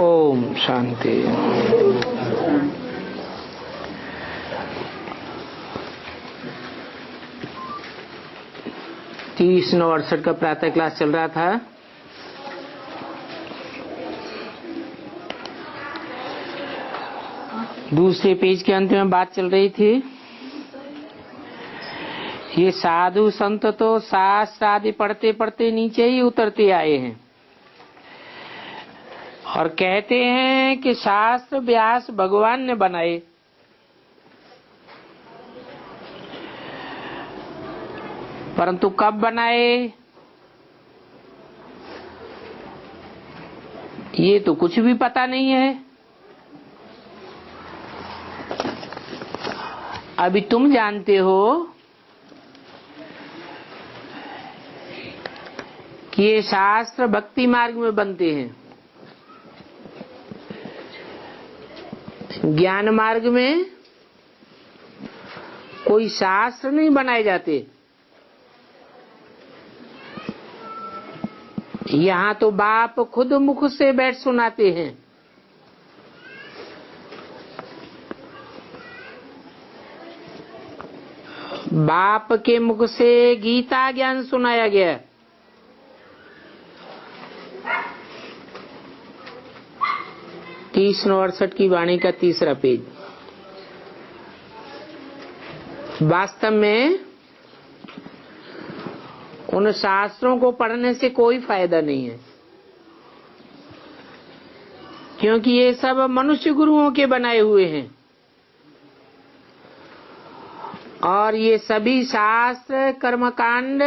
ओम शांति। तीस 9/68 का प्रातः क्लास चल रहा था। दूसरे पेज के अंत में बात चल रही थी। ये साधु संत तो शास्त्र आदि पढ़ते पढ़ते नीचे ही उतरते आए हैं और कहते हैं कि शास्त्र व्यास भगवान ने बनाए। परंतु कब बनाए ये तो कुछ भी पता नहीं है। अभी तुम जानते हो कि ये शास्त्र भक्ति मार्ग में बनते हैं, ज्ञान मार्ग में कोई शास्त्र नहीं बनाए जाते। यहाँ तो बाप खुद मुख से बैठ सुनाते हैं। बाप के मुख से गीता ज्ञान सुनाया गया। तीस 9/68 की वाणी का तीसरा पेज। वास्तव में उन शास्त्रों को पढ़ने से कोई फायदा नहीं है, क्योंकि ये सब मनुष्य गुरुओं के बनाए हुए हैं और ये सभी शास्त्र कर्मकांड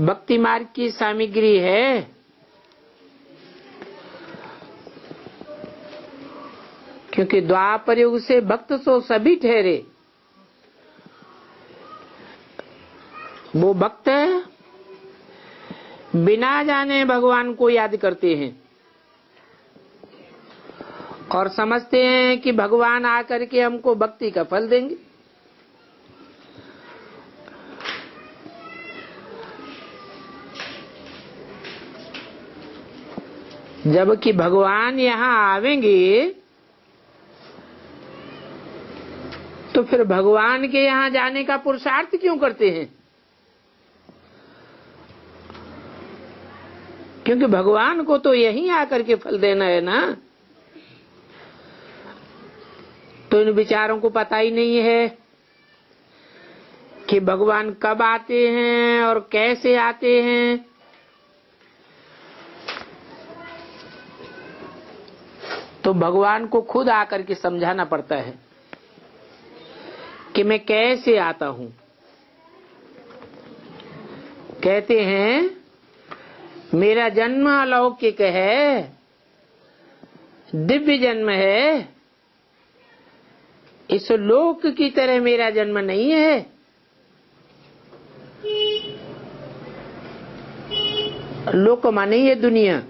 भक्ति मार्ग की सामग्री है। क्योंकि द्वापर युग से भक्त सो सभी ठहरे। वो भक्त बिना जाने भगवान को याद करते हैं और समझते हैं कि भगवान आकर के हमको भक्ति का फल देंगे। जबकि भगवान यहाँ आवेंगे तो फिर भगवान के यहाँ जाने का पुरुषार्थ क्यों करते हैं? क्योंकि भगवान को तो यहीं आकर के फल देना है ना। तो इन विचारों को पता ही नहीं है कि भगवान कब आते हैं और कैसे आते हैं। तो भगवान को खुद आकर के समझाना पड़ता है कि मैं कैसे आता हूं। कहते हैं मेरा जन्म अलौकिक है, दिव्य जन्म है। इस लोक की तरह मेरा जन्म नहीं है। लोक माने ये दुनिया।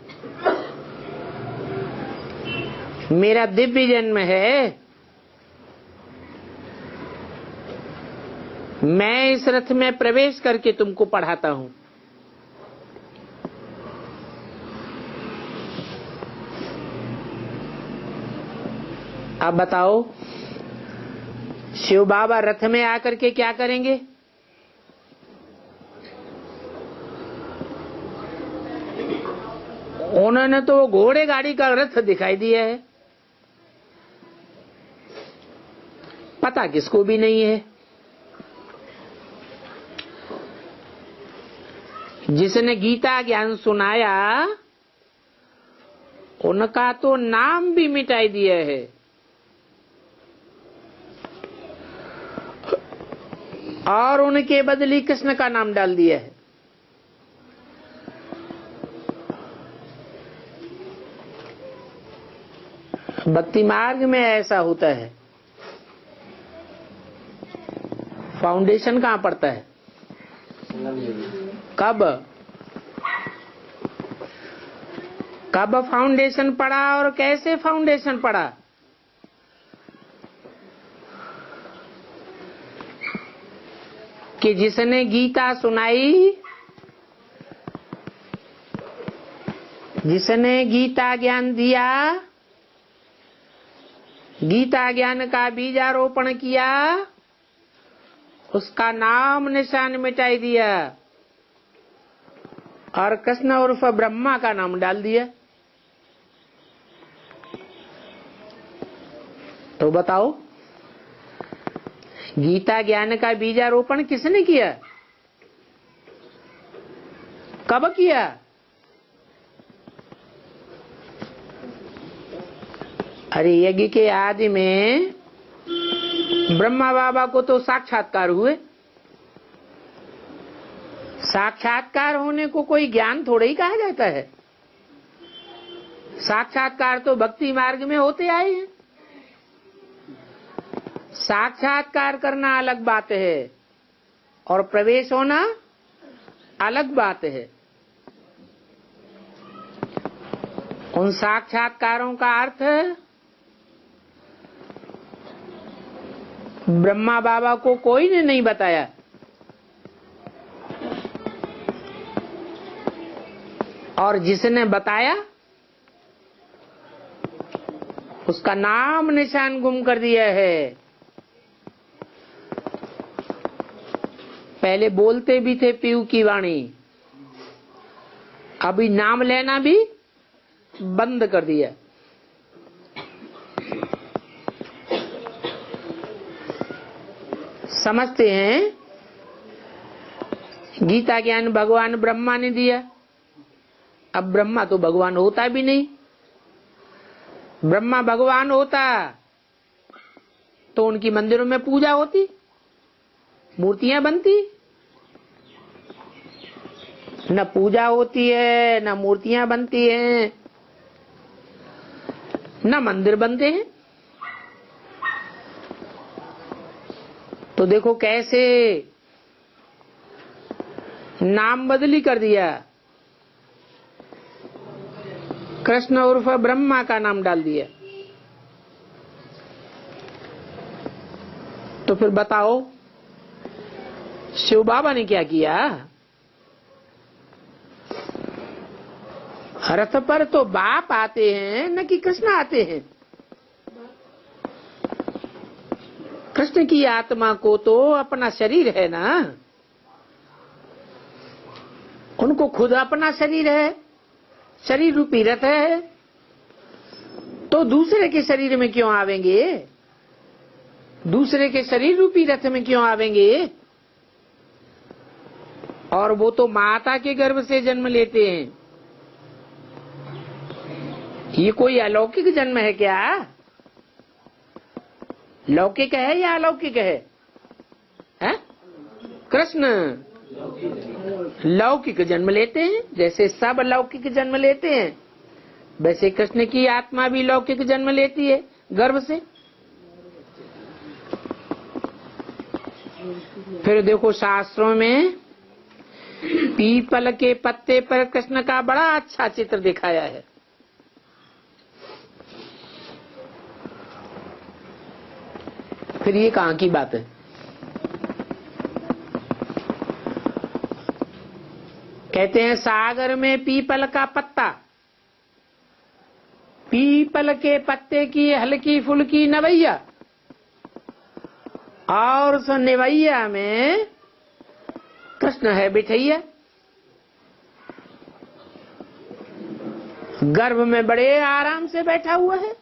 मेरा दिव्य जन्म है। मैं इस रथ में प्रवेश करके तुमको पढ़ाता हूं। अब बताओ शिव बाबा रथ में आकर के क्या करेंगे? उन्होंने तो घोड़े गाड़ी का रथ दिखाई दिया है, पता किसको भी नहीं है। जिसने गीता ज्ञान सुनाया उनका तो नाम भी मिटाई दिया है और उनके बदले कृष्ण का नाम डाल दिया है। भक्ति मार्ग में ऐसा होता है। फाउंडेशन कहाँ पड़ता है? कब फाउंडेशन पड़ा और कैसे फाउंडेशन पड़ा? कि जिसने गीता सुनाई जिसने गीता ज्ञान दिया, गीता ज्ञान का बीजारोपण किया, उसका नाम निशान मिटाई दिया और कृष्ण उर्फ ब्रह्मा का नाम डाल दिया। तो बताओ, गीता ज्ञान का बीजारोपण किसने किया, कब किया? अरे यज्ञ के आदि में ब्रह्मा बाबा को तो साक्षात्कार हुए। साक्षात्कार होने को कोई ज्ञान थोड़ा ही कहा जाता है। साक्षात्कार तो भक्ति मार्ग में होते आए हैं। साक्षात्कार करना अलग बात है और प्रवेश होना अलग बात है। उन साक्षात्कारों का अर्थ ब्रह्मा बाबा को कोई ने नहीं बताया। और जिसने बताया उसका नाम निशान गुम कर दिया है। पहले बोलते भी थे पीयू की वाणी, अभी नाम लेना भी बंद कर दिया। समझते हैं गीता ज्ञान भगवान ब्रह्मा ने दिया। अब ब्रह्मा तो भगवान होता भी नहीं। ब्रह्मा भगवान होता तो उनकी मंदिरों में पूजा होती, मूर्तियां बनती। न पूजा होती है, न मूर्तियां बनती हैं, न मंदिर बनते हैं। तो देखो कैसे नाम बदली कर दिया, कृष्ण उर्फ ब्रह्मा का नाम डाल दिया। तो फिर बताओ शिव बाबा ने क्या किया? रथ पर तो बाप आते हैं न कि कृष्ण आते हैं। कृष्ण की आत्मा को तो अपना शरीर है ना, उनको खुद अपना शरीर है, शरीर रूपी रथ है। तो दूसरे के शरीर में क्यों आवेंगे? दूसरे के शरीर रूपी रथ में क्यों आवेंगे? और वो तो माता के गर्भ से जन्म लेते हैं। ये कोई अलौकिक जन्म है क्या? लौकिक है या अलौकिक है? कृष्ण लौकिक जन्म लेते हैं, जैसे सब लौकिक जन्म लेते हैं वैसे कृष्ण की आत्मा भी लौकिक जन्म लेती है गर्भ से। फिर देखो शास्त्रों में पीपल के पत्ते पर कृष्ण का बड़ा अच्छा चित्र दिखाया है। फिर ये कहाँ की बात है? कहते हैं सागर में पीपल का पत्ता, पीपल के पत्ते की हल्की फुल्की नवैया, और उस नवैया में कृष्ण है बिठैया। गर्भ में बड़े आराम से बैठा हुआ है,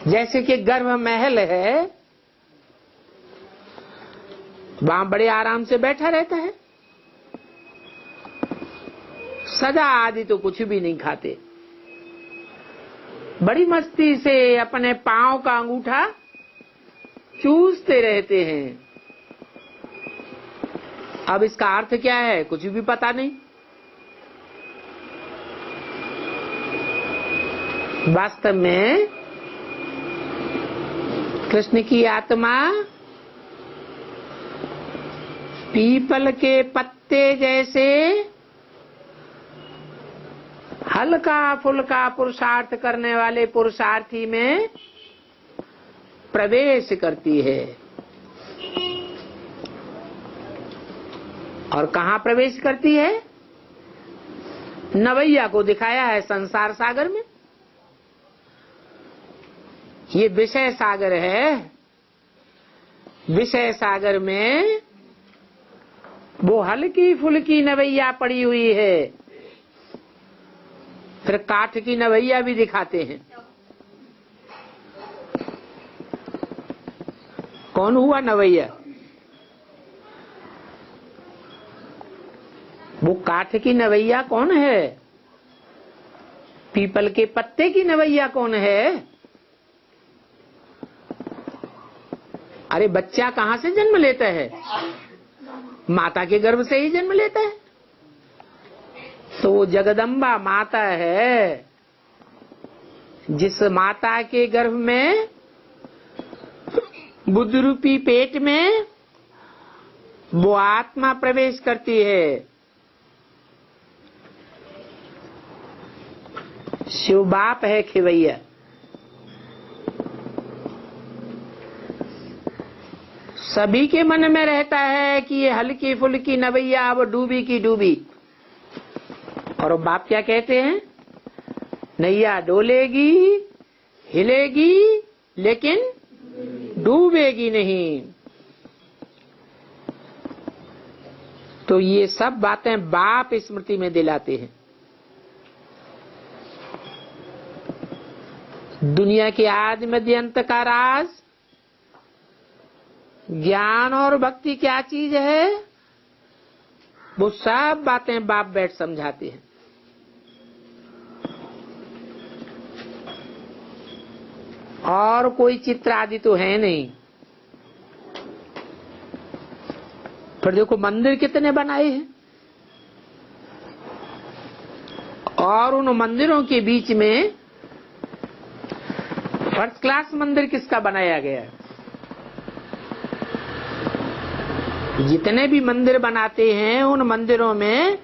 जैसे कि गर्भ महल है, वहां बड़े आराम से बैठा रहता है। सजा आदि तो कुछ भी नहीं खाते, बड़ी मस्ती से अपने पांव का अंगूठा चूसते रहते हैं। अब इसका अर्थ क्या है कुछ भी पता नहीं। वास्तव में कृष्ण की आत्मा पीपल के पत्ते जैसे हल्का फुल्का पुरुषार्थ करने वाले पुरुषार्थी में प्रवेश करती है। और कहाँ प्रवेश करती है? नवैया को दिखाया है संसार सागर में। ये विषय सागर है। विषय सागर में वो हल्की फुल्की नवैया पड़ी हुई है। फिर काठ की नवैया भी दिखाते हैं। कौन हुआ नवैया? वो काठ की नवैया कौन है? पीपल के पत्ते की नवैया कौन है? अरे बच्चा कहां से जन्म लेता है? माता के गर्भ से ही जन्म लेता है। तो वो जगदम्बा माता है। जिस माता के गर्भ में, बुद्ध रूपी पेट में वो आत्मा प्रवेश करती है। शिव बाप है खिवैया। सभी के मन में रहता है कि ये हल्की फुल्की नवैया अब डूबी की डूबी। और बाप क्या कहते हैं? नैया डोलेगी, हिलेगी, लेकिन डूबेगी नहीं। तो ये सब बातें बाप स्मृति में दिलाते हैं। दुनिया के आदि मध्य अंत का राज, ज्ञान और भक्ति क्या चीज है, वो सब बातें बाप बैठ समझाते हैं। और कोई चित्र आदि तो है नहीं। फिर देखो मंदिर कितने बनाए हैं, और उन मंदिरों के बीच में फर्स्ट क्लास मंदिर किसका बनाया गया है? जितने भी मंदिर बनाते हैं उन मंदिरों में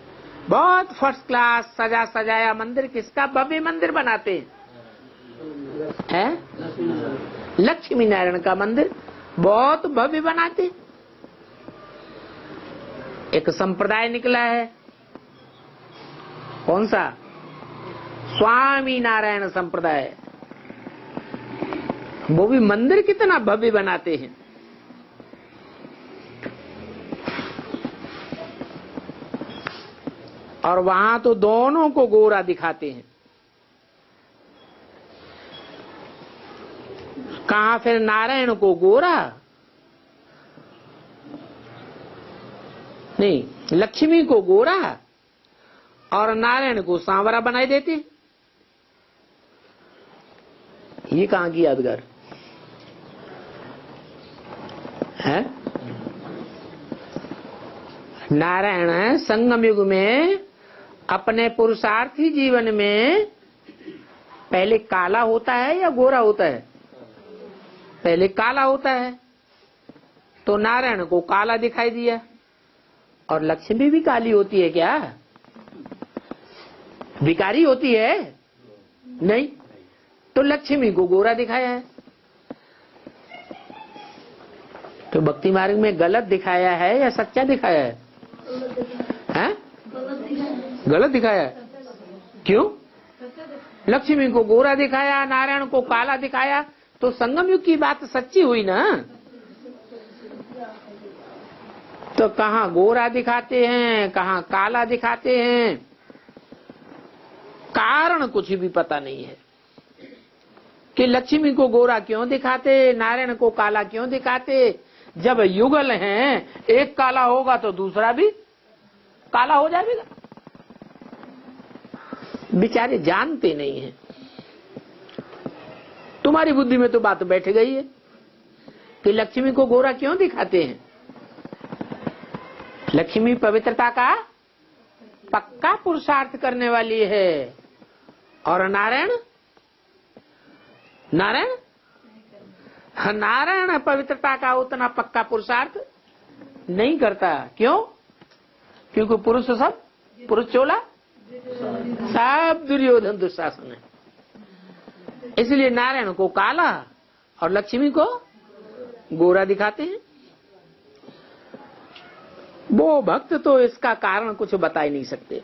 बहुत फर्स्ट क्लास सजा सजाया मंदिर किसका? भव्य मंदिर बनाते हैं। लक्ष्मी नारायण का मंदिर बहुत भव्य बनाते। एक संप्रदाय निकला है, कौन सा? स्वामी नारायण संप्रदाय। वो भी मंदिर कितना भव्य बनाते हैं। और वहां तो दोनों को गोरा दिखाते हैं। कहा फिर नारायण को गोरा नहीं, लक्ष्मी को गोरा और नारायण को सांवरा बनाए देते। ये कहां की यादगार है? नारायण संगम युग में अपने पुरुषार्थी जीवन में पहले काला होता है या गोरा होता है? पहले काला होता है। तो नारायण को काला दिखाई दिया। और लक्ष्मी भी काली होती है क्या? भिखारी होती है? नहीं। तो लक्ष्मी को गोरा दिखाया है। तो भक्ति मार्ग में गलत दिखाया है या सच्चा दिखाया है? हैं? गलत दिखाया है। क्यों? लक्ष्मी को गोरा दिखाया, नारायण को काला दिखाया, तो संगम युग की बात सच्ची हुई ना। तो कहाँ गोरा दिखाते हैं, कहाँ काला दिखाते हैं, कारण कुछ भी पता नहीं है कि लक्ष्मी को गोरा क्यों दिखाते, नारायण को काला क्यों दिखाते। जब युगल हैं, एक काला होगा तो दूसरा भी काला हो जाएगा। बेचारे जानते नहीं हैं। तुम्हारी बुद्धि में तो बात बैठ गई है कि लक्ष्मी को गोरा क्यों दिखाते हैं। लक्ष्मी पवित्रता का पक्का पुरुषार्थ करने वाली है। और नारायण नारायण पवित्रता का उतना पक्का पुरुषार्थ नहीं करता। क्यों? क्योंकि पुरुष सब पुरुष चोला, सब दुर्योधन दुशासन है। इसलिए नारायण को काला और लक्ष्मी को गोरा दिखाते हैं। वो भक्त तो इसका कारण कुछ बता ही नहीं सकते।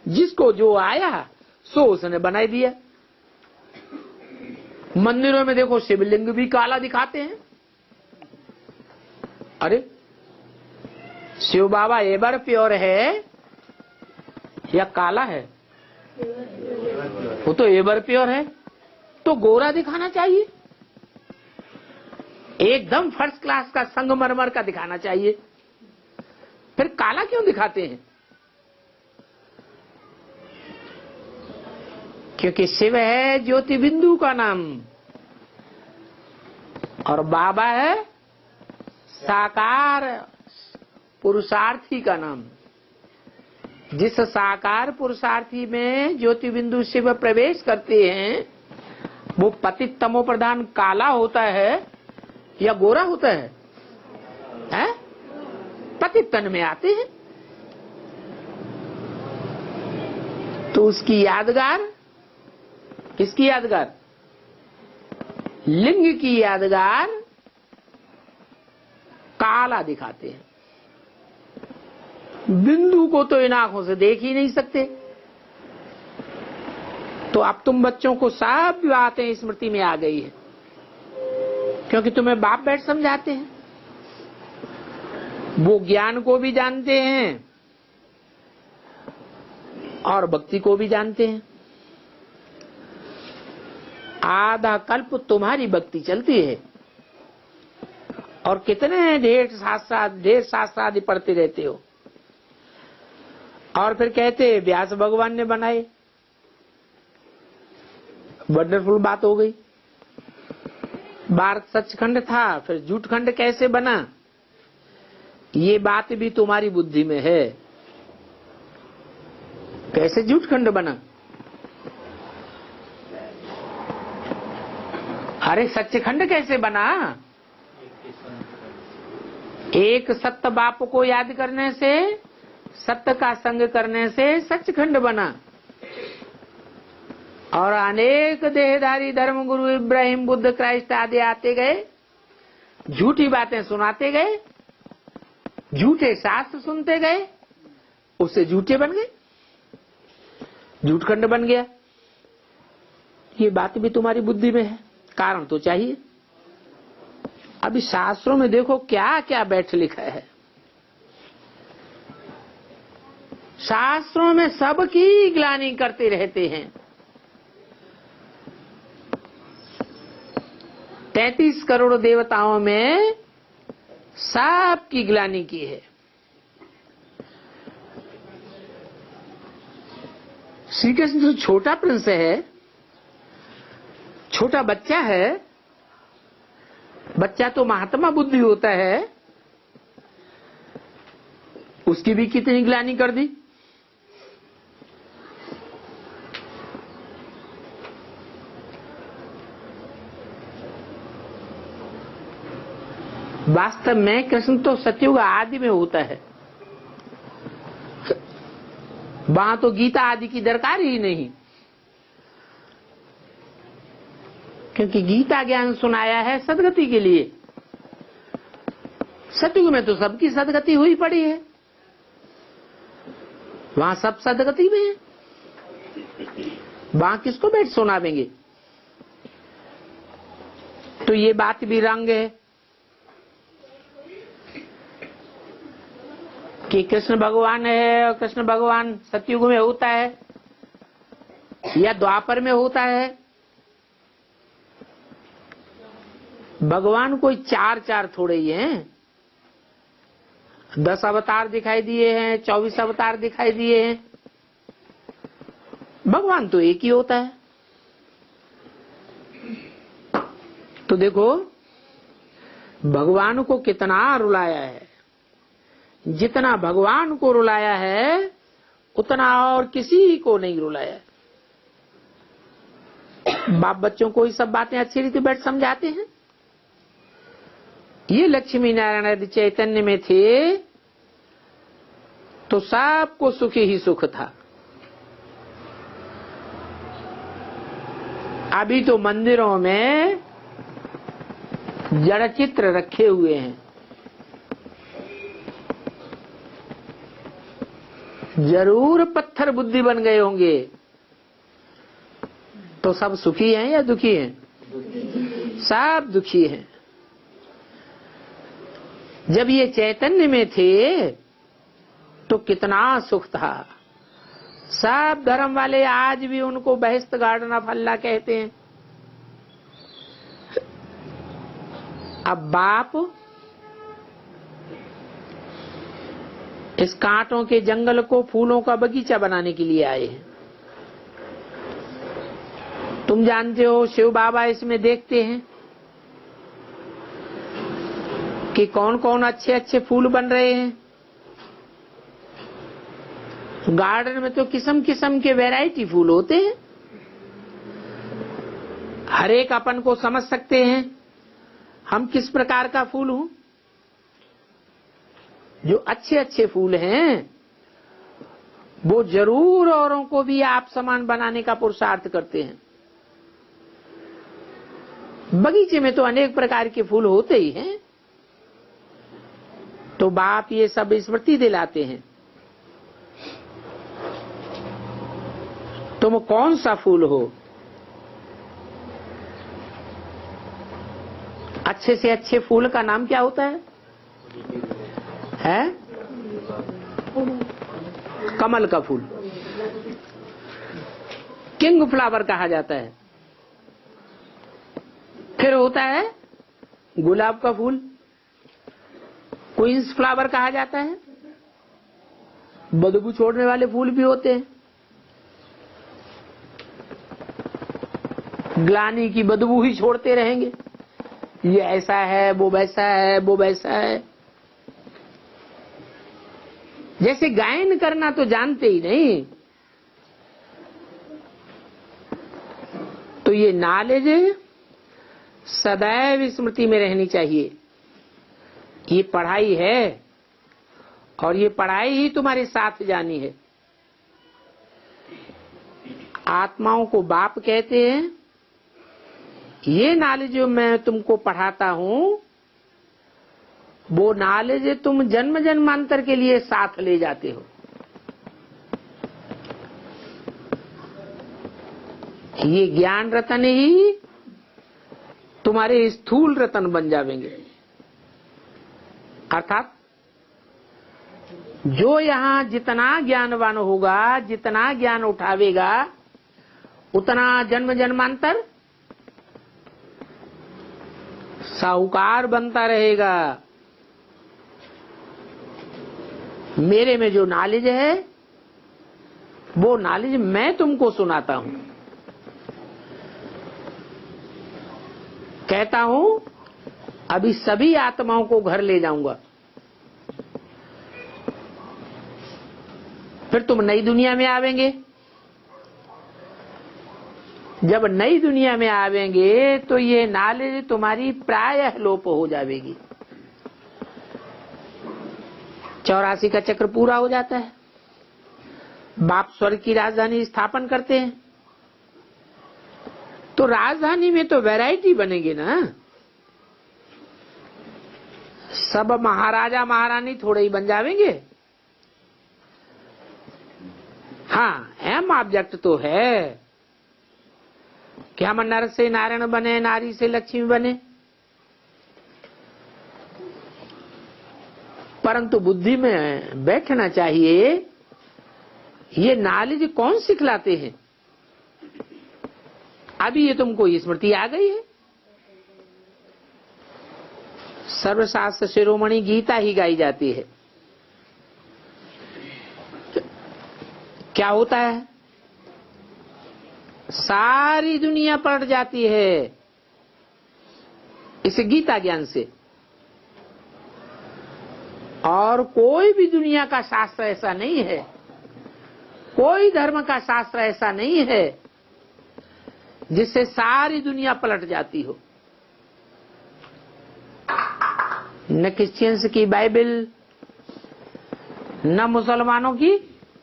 जिसको जो आया सो उसने बनाई दिया। मंदिरों में देखो शिवलिंग भी काला दिखाते हैं। अरे शिव बाबा एवर प्योर है या काला है? वो तो एवर प्योर है, तो गोरा दिखाना चाहिए, एकदम फर्स्ट क्लास का संगमरमर का दिखाना चाहिए। फिर काला क्यों दिखाते हैं? क्योंकि शिव है ज्योति बिंदु का नाम और बाबा है साकार पुरुषार्थी का नाम। जिस साकार पुरुषार्थी में ज्योति बिंदु शिव प्रवेश करते हैं वो पतित तमो प्रधान काला होता है या गोरा होता है? हैं? पतित तन में आते हैं। तो उसकी यादगार, किसकी यादगार? लिंग की यादगार काला दिखाते हैं। बिंदु को तो इन आंखों से देख ही नहीं सकते। तो अब तुम बच्चों को सब बातें स्मृति में आ गई है, क्योंकि तुम्हें बाप बैठ समझाते हैं। वो ज्ञान को भी जानते हैं और भक्ति को भी जानते हैं। आधा कल्प तुम्हारी भक्ति चलती है और कितने ढेर शास्त्र आदि पढ़ते रहते हो और फिर कहते व्यास भगवान ने बनाए। वंडरफुल बात हो गई। भारत सचखंड था, फिर झूठखंड कैसे बना? ये बात भी तुम्हारी बुद्धि में है। कैसे झूठखंड बना? अरे सच्चखंड कैसे बना? एक सत्य बाप को याद करने से, सत्य का संग करने से सच्चखंड बना। और अनेक देहधारी धर्म गुरु इब्राहिम बुद्ध क्राइस्ट आदि आते गए, झूठी बातें सुनाते गए, झूठे शास्त्र सुनते गए, उससे झूठे बन गए, झूठखंड बन गया। ये बात भी तुम्हारी बुद्धि में है। कारण तो चाहिए। अभी शास्त्रों में देखो क्या क्या बैठ लिखा है। शास्त्रों में सबकी ग्लानि करते रहते हैं। 33 करोड़ देवताओं में सबकी ग्लानि की है। श्री कृष्ण जो छोटा प्रिंस है, छोटा बच्चा है, बच्चा तो महात्मा बुद्धि होता है, उसकी भी कितनी ग्लानि कर दी। वास्तव में कृष्ण तो सतयुग आदि में होता है, वहां तो गीता आदि की दरकार ही नहीं, क्योंकि गीता ज्ञान सुनाया है सदगति के लिए। सतयुग में तो सबकी सदगति हुई पड़ी है, वहां सब सदगति में है, वहां किसको बैठ सुनावेंगे? तो ये बात भी रंग है कि कृष्ण भगवान है और कृष्ण भगवान सतयुग में होता है या द्वापर में होता है। भगवान कोई चार थोड़े ही हैं। 10 अवतार दिखाई दिए हैं, 24 अवतार दिखाई दिए हैं। भगवान तो एक ही होता है। तो देखो भगवान को कितना रुलाया है। जितना भगवान को रुलाया है उतना और किसी को नहीं रुलाया। बाप बच्चों को ये सब बातें अच्छी रीति बैठ समझाते हैं। ये लक्ष्मी नारायण यदि चैतन्य में थे तो सबको सुख ही सुख था। अभी तो मंदिरों में जड़ चित्र रखे हुए हैं। जरूर पत्थर बुद्धि बन गए होंगे। तो सब सुखी हैं या दुखी हैं? सब दुखी हैं। जब ये चैतन्य में थे तो कितना सुख था। सब धर्म वाले आज भी उनको बहिष्त गाड़ना फल्ला कहते हैं। अब बाप इस कांटों के जंगल को फूलों का बगीचा बनाने के लिए आए हैं। तुम जानते हो शिव बाबा इसमें देखते हैं कि कौन कौन अच्छे अच्छे फूल बन रहे हैं। गार्डन में तो किस्म किस्म के वैरायटी फूल होते हैं। हर एक अपन को समझ सकते हैं हम किस प्रकार का फूल हूं। जो अच्छे अच्छे फूल हैं वो जरूर औरों को भी आप समान बनाने का पुरुषार्थ करते हैं। बगीचे में तो अनेक प्रकार के फूल होते ही हैं। तो बाप ये सब स्मृति दिलाते हैं, तुम कौन सा फूल हो। अच्छे से अच्छे फूल का नाम क्या होता है? कमल का फूल, किंग फ्लावर कहा जाता है। फिर होता है गुलाब का फूल, क्वींस फ्लावर कहा जाता है। बदबू छोड़ने वाले फूल भी होते हैं। ग्लानी की बदबू ही छोड़ते रहेंगे, ये ऐसा है, वो वैसा है, वो वैसा है। जैसे गायन करना तो जानते ही नहीं। तो ये नॉलेज सदैव स्मृति में रहनी चाहिए। ये पढ़ाई है और ये पढ़ाई ही तुम्हारे साथ जानी है। आत्माओं को बाप कहते हैं। ये नॉलेज जो मैं तुमको पढ़ाता हूं वो नॉलेज तुम जन्म जन्मांतर के लिए साथ ले जाते हो। ये ज्ञान रतन ही तुम्हारे स्थूल रतन बन जाएंगे। अर्थात जो यहां जितना ज्ञानवान होगा, जितना ज्ञान उठावेगा, उतना जन्म जन्मांतर साहूकार बनता रहेगा। मेरे में जो नॉलेज है वो नॉलेज मैं तुमको सुनाता हूं। कहता हूं अभी सभी आत्माओं को घर ले जाऊंगा, फिर तुम नई दुनिया में आवेंगे। जब नई दुनिया में आवेंगे तो ये नॉलेज तुम्हारी प्रायः लोप हो जाएगी। 84 का चक्र पूरा हो जाता है। बाप स्वर्ग की राजधानी स्थापन करते हैं तो राजधानी में तो वैरायटी बनेगी ना। सब महाराजा महारानी थोड़े ही बन जाएंगे। हाँ, एम ऑब्जेक्ट तो है कि हम नर से नारायण बने, नारी से लक्ष्मी बने। परंतु बुद्धि में बैठना चाहिए। ये नॉलेज कौन सिखलाते हैं? अभी ये तुमको स्मृति आ गई है। सर्वशास्त्र शिरोमणि गीता ही गाई जाती है। क्या होता है? सारी दुनिया पलट जाती है इस गीता ज्ञान से। और कोई भी दुनिया का शास्त्र ऐसा नहीं है, कोई धर्म का शास्त्र ऐसा नहीं है जिससे सारी दुनिया पलट जाती हो। न क्रिश्चियंस की बाइबल, न मुसलमानों की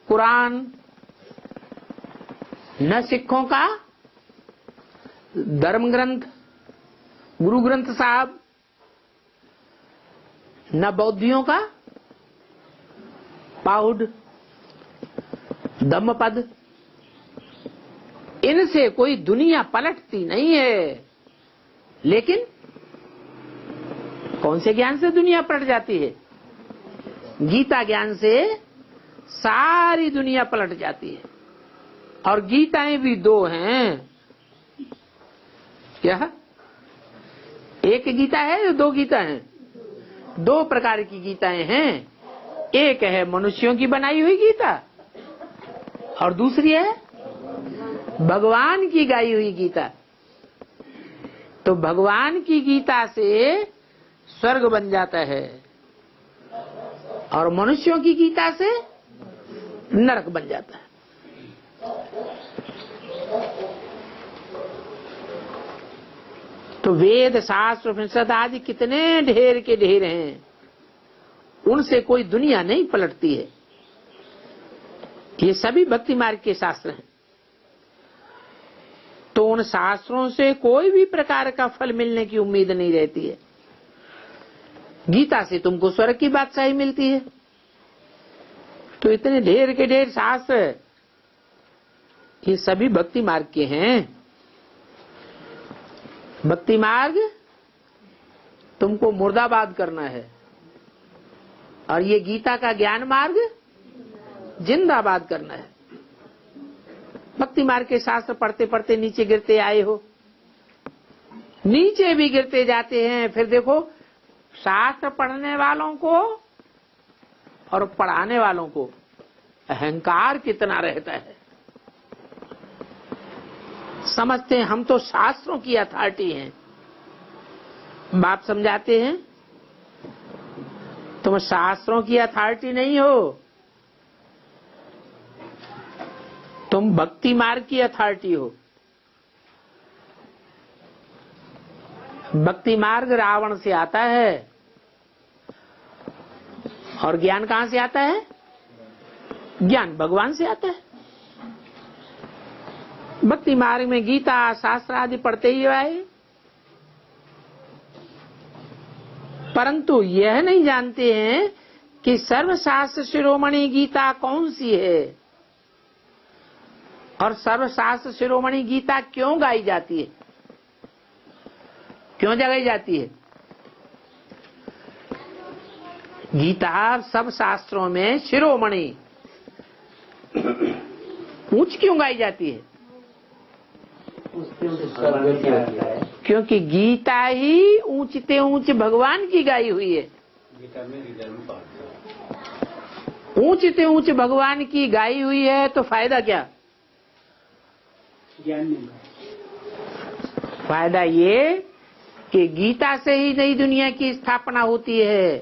कुरान, न सिखों का धर्म ग्रंथ गुरु ग्रंथ साहब, न बौद्धियों का पाउड, धम्म पद, इनसे कोई दुनिया पलटती नहीं है। लेकिन कौन से ज्ञान से दुनिया पलट जाती है? गीता ज्ञान से सारी दुनिया पलट जाती है। और गीताएं भी दो हैं। क्या एक गीता है या दो गीता हैं? दो प्रकार की गीताएं हैं। एक है मनुष्यों की बनाई हुई गीता और दूसरी है भगवान की गाई हुई गीता। तो भगवान की गीता से स्वर्ग बन जाता है और मनुष्यों की गीता से नरक बन जाता है। तो वेद शास्त्र उपनिषद आदि कितने ढेर के ढेर हैं, उनसे कोई दुनिया नहीं पलटती है। ये सभी भक्ति मार्ग के शास्त्र हैं। तो उन शास्त्रों से कोई भी प्रकार का फल मिलने की उम्मीद नहीं रहती है। गीता से तुमको स्वर्ग की बादशाही मिलती है। तो इतने ढेर के ढेर शास्त्र ये सभी भक्ति मार्ग के हैं। भक्ति मार्ग तुमको मुर्दाबाद करना है और ये गीता का ज्ञान मार्ग जिंदाबाद करना है। भक्ति मार्ग के शास्त्र पढ़ते पढ़ते नीचे गिरते आए हो, नीचे भी गिरते जाते हैं। फिर देखो शास्त्र पढ़ने वालों को और पढ़ाने वालों को अहंकार कितना रहता है। समझते हैं हम तो शास्त्रों की अथॉरिटी हैं। बाप समझाते हैं तुम शास्त्रों की अथॉरिटी नहीं हो, तुम भक्ति मार्ग की अथॉरिटी हो। भक्ति मार्ग रावण से आता है और ज्ञान कहां से आता है? ज्ञान भगवान से आता है। भक्ति मार्ग में गीता शास्त्र आदि पढ़ते ही आए, परंतु यह नहीं जानते हैं कि सर्वशास्त्र शिरोमणि गीता कौन सी है और सर्वशास्त्र शिरोमणि गीता क्यों गाई जाती है, क्यों जगाई जाती है। गीता सब शास्त्रों में शिरोमणि ऊंच क्यों गाई जाती है? क्योंकि गीता ही ऊंचते ऊंच भगवान की गाई हुई है। ऊंचते ऊंच भगवान की गाई हुई है तो फायदा क्या? फायदा ये कि गीता से ही नई दुनिया की स्थापना होती है।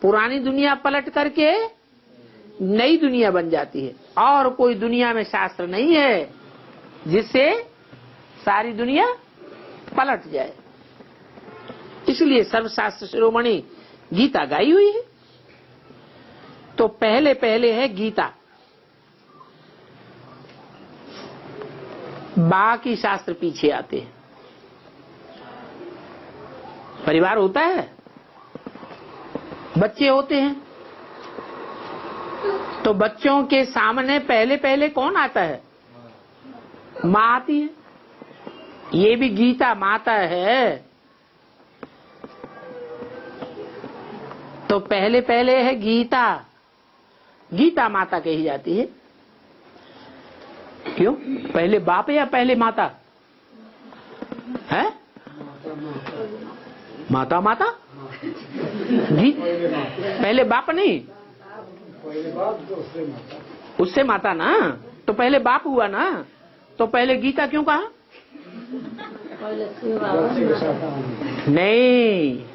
पुरानी दुनिया पलट करके नई दुनिया बन जाती है और कोई दुनिया में शास्त्र नहीं है जिससे सारी दुनिया पलट जाए। इसलिए सर्वशास्त्र शिरोमणि गीता गाई हुई है। तो पहले पहले है गीता, बाकी शास्त्र पीछे आते हैं। परिवार होता है, बच्चे होते हैं, तो बच्चों के सामने पहले पहले कौन आता है? माँ आती है। ये भी गीता माता है। तो पहले पहले है गीता, गीता माता कही जाती है। क्यों? पहले बाप या पहले माता है? माता माता पहले बाप नहीं, उससे माता ना, तो पहले बाप हुआ ना, तो पहले गीता क्यों कहा? नहीं,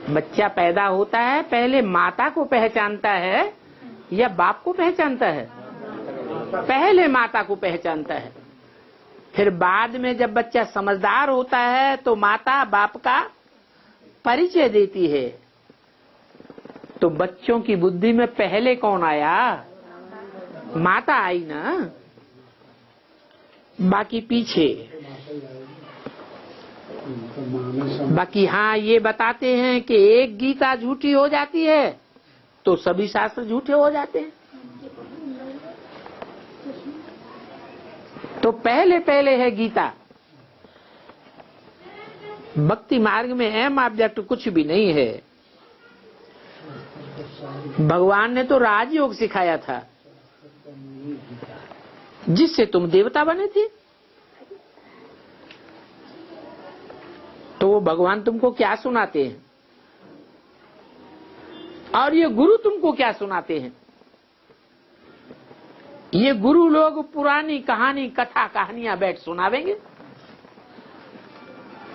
बच्चा पैदा होता है पहले माता को पहचानता है या बाप को पहचानता है? पहले माता को पहचानता है। फिर बाद में जब बच्चा समझदार होता है तो माता बाप का परिचय देती है। तो बच्चों की बुद्धि में पहले कौन आया? माता आई ना, बाकी पीछे। बाकी हाँ, ये बताते हैं कि एक गीता झूठी हो जाती है तो सभी शास्त्र झूठे हो जाते हैं। तो पहले पहले है गीता। भक्ति मार्ग में एम ऑब्जेक्ट कुछ भी नहीं है। भगवान ने तो राजयोग सिखाया था जिससे तुम देवता बने थे। तो वो भगवान तुमको क्या सुनाते हैं और ये गुरु तुमको क्या सुनाते हैं? ये गुरु लोग पुरानी कहानी कथा कहानियां बैठ सुनावेंगे।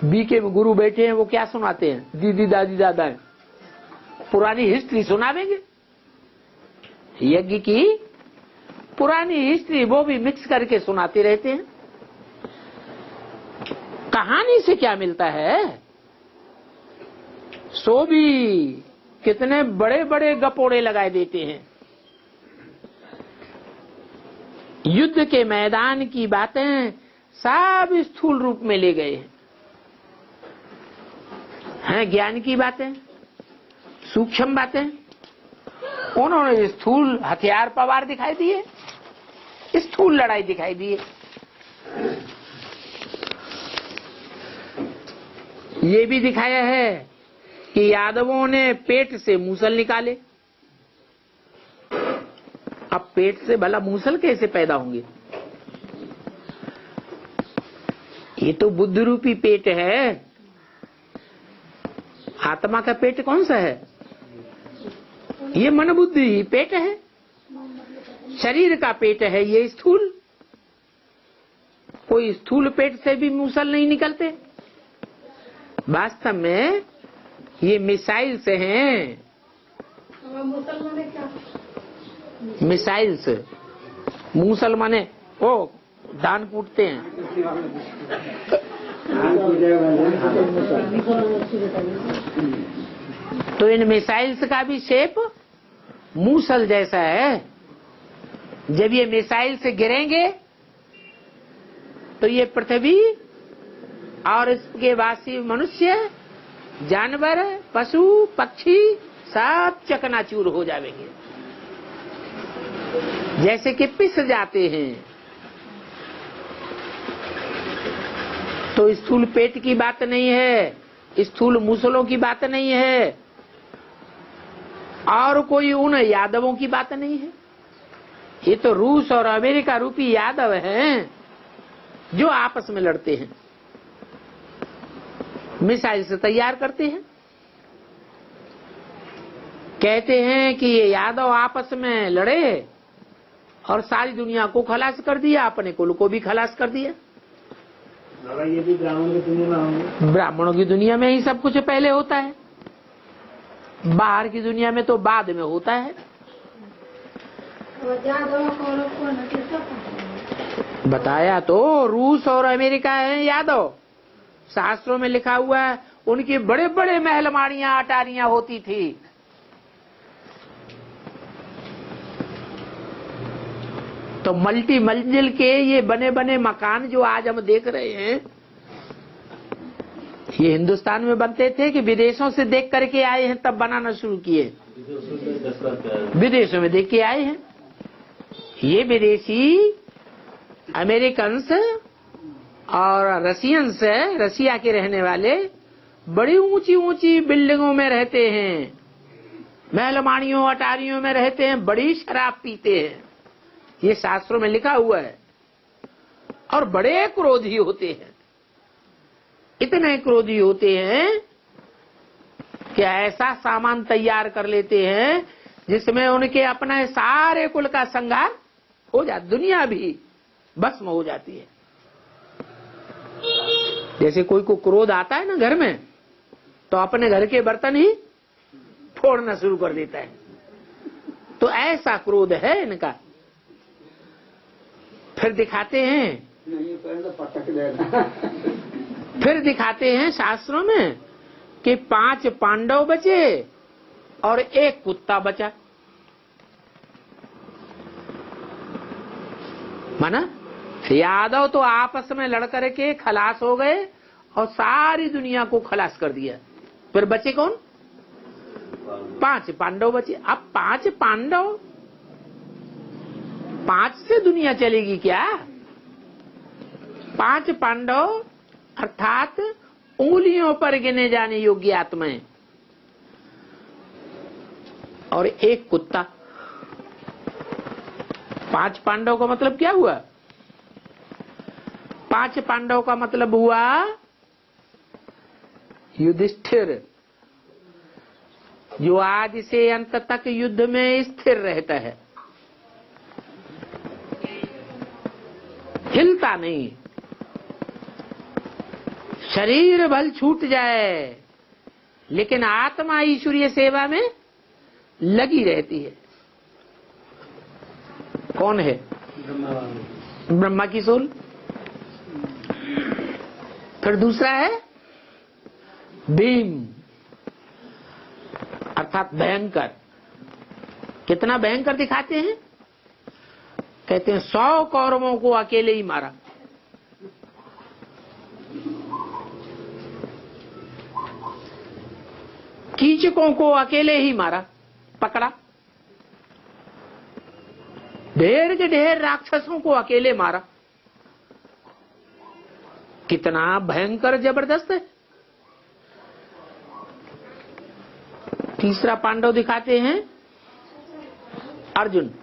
बीके में गुरु बैठे हैं, वो क्या सुनाते हैं? दीदी दादी दादा पुरानी हिस्ट्री सुनावेंगे। यज्ञ की पुरानी हिस्ट्री वो भी मिक्स करके सुनाते रहते हैं। कहानी से क्या मिलता है? सो भी कितने बड़े बड़े गपोड़े लगाए देते हैं। युद्ध के मैदान की बातें सब स्थूल रूप में ले गए हैं। ज्ञान की बातें, सूक्ष्म बातें उन्होंने स्थूल हथियार पवार दिखाई दिए, स्थूल लड़ाई दिखाई दिए। ये भी दिखाया है कि यादवों ने पेट से मूसल निकाले। अब पेट से भला मूसल कैसे पैदा होंगे? ये तो बुद्ध रूपी पेट है। आत्मा का पेट कौन सा है? ये मन बुद्धि ही पेट है। शरीर का पेट है ये स्थूल। कोई स्थूल पेट से भी मूसल नहीं निकलते। वास्तव में ये मिसाइल से हैं। मिसाइल से मूसल माने वो धान कूटते हैं। तो इन मिसाइल्स का भी शेप मूसल जैसा है। जब ये मिसाइल से गिरेंगे तो ये पृथ्वी और इसके वासी मनुष्य, जानवर, पशु, पक्षी सब चकनाचूर हो जाएंगे, जैसे कि पिस जाते हैं। तो स्थूल पेट की बात नहीं है, स्थूल मूसलों की बात नहीं है, और कोई उन यादवों की बात नहीं है। ये तो रूस और अमेरिका रूपी यादव हैं जो आपस में लड़ते हैं, मिसाइल से तैयार करते हैं। कहते हैं कि ये यादव आपस में लड़े और सारी दुनिया को खलास कर दिया, अपने कुल को भी खलास कर दिया। ये भी ब्राह्मणों की दुनिया में होंगे। ब्राह्मणों की दुनिया में ही सब कुछ पहले होता है, बाहर की दुनिया में तो बाद में होता है। बताया तो रूस और अमेरिका है यादव। शास्त्रों में लिखा हुआ है उनकी बड़े बड़े महलमाड़ियां अटारियां होती थी। तो मल्टी मंजिल के ये बने बने मकान जो आज हम देख रहे हैं, ये हिंदुस्तान में बनते थे कि विदेशों से देख करके आए हैं तब बनाना शुरू किए? विदेशों में देख के आए हैं। ये विदेशी अमेरिकन्स और रसियंस, रसिया के रहने वाले बड़ी ऊंची ऊंची बिल्डिंगों में रहते हैं, महलमाड़ियों अटारियों में रहते हैं, बड़ी शराब पीते हैं। ये शास्त्रों में लिखा हुआ है। और बड़े क्रोधी होते हैं, इतने क्रोधी होते हैं कि ऐसा सामान तैयार कर लेते हैं जिसमें उनके अपने सारे कुल का संहार हो जाता, दुनिया भी भस्म हो जाती है। जैसे कोई को क्रोध आता है ना घर में, तो अपने घर के बर्तन ही फोड़ना शुरू कर देता है। तो ऐसा क्रोध है इनका। फिर दिखाते हैं, फिर दिखाते हैं शास्त्रों में कि 5 पांडव बचे और 1 कुत्ता बचा। माना यादव तो आपस में लड़ करके खलास हो गए और सारी दुनिया को खलास कर दिया। फिर बचे कौन? 5 पांडव बचे। अब 5 पांडव, 5 से दुनिया चलेगी क्या? 5 पांडव अर्थात उंगलियों पर गिने जाने योग्य आत्माएं और 1 कुत्ता। 5 पांडव का मतलब क्या हुआ? 5 पांडव का मतलब हुआ युधिष्ठिर, जो आज से अंत तक युद्ध में स्थिर रहता है, हिलता नहीं। शरीर भल छूट जाए लेकिन आत्मा ईश्वरीय सेवा में लगी रहती है। कौन है? ब्रह्मा की सोल। फिर दूसरा है भीम अर्थात भयंकर। कितना भयंकर दिखाते हैं? कहते हैं 100 कौरवों को अकेले ही मारा। कीचकों को अकेले ही मारा, पकड़ा। ढेर के ढेर राक्षसों को अकेले मारा। कितना भयंकर जबरदस्त है। तीसरा पांडव दिखाते हैं अर्जुन,